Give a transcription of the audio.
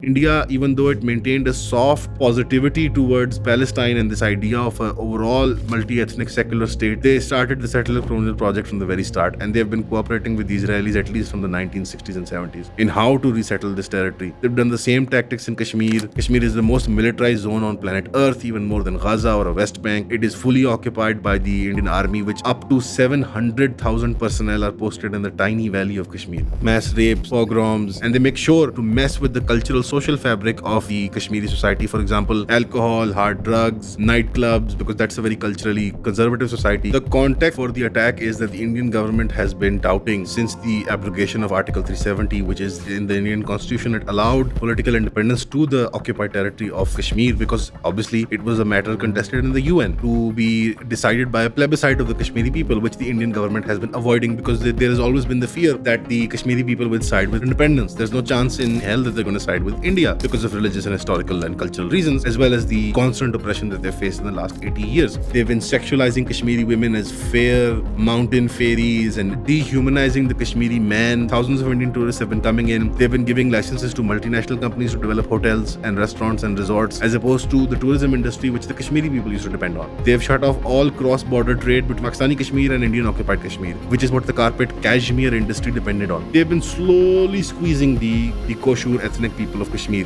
India, even though it maintained a soft positivity towards Palestine and this idea of an overall multi-ethnic secular state, they started the settler colonial project from the very start, and they have been cooperating with the Israelis at least from the 1960s and 70s in how to resettle this territory. They've done the same tactics in Kashmir. Kashmir is the most militarized zone on planet Earth, even more than Gaza or a West Bank. It is fully occupied by the Indian Army, which up to 700,000 personnel are posted in the tiny valley of Kashmir. Mass rapes, pogroms, and they make sure to mess with the cultural social fabric of the Kashmiri society. For example, alcohol, hard drugs, nightclubs, because that's a very culturally conservative society. The context for the attack is that the Indian government has been doubting since the abrogation of Article 370, which is in the Indian constitution. It allowed political independence to the occupied territory of Kashmir because obviously it was a matter contested in the UN to be decided by a plebiscite of the Kashmiri people, which the Indian government has been avoiding because there has always been the fear that the Kashmiri people will side with independence. There's no chance in hell that they're going to side with India because of religious and historical and cultural reasons, as well as the constant oppression that they've faced in the last 80 years. They've been sexualizing Kashmiri women as fair mountain fairies and dehumanizing the Kashmiri man. Thousands of Indian tourists have been coming in. They've been giving licenses to multinational companies to develop hotels and restaurants and resorts, as opposed to the tourism industry, which the Kashmiri people used to depend on. They've shut off all cross-border trade between Pakistani Kashmir and Indian occupied Kashmir, which is what the carpet cashmere industry depended on. They've been slowly squeezing the Koshur ethnic people of Kashmir.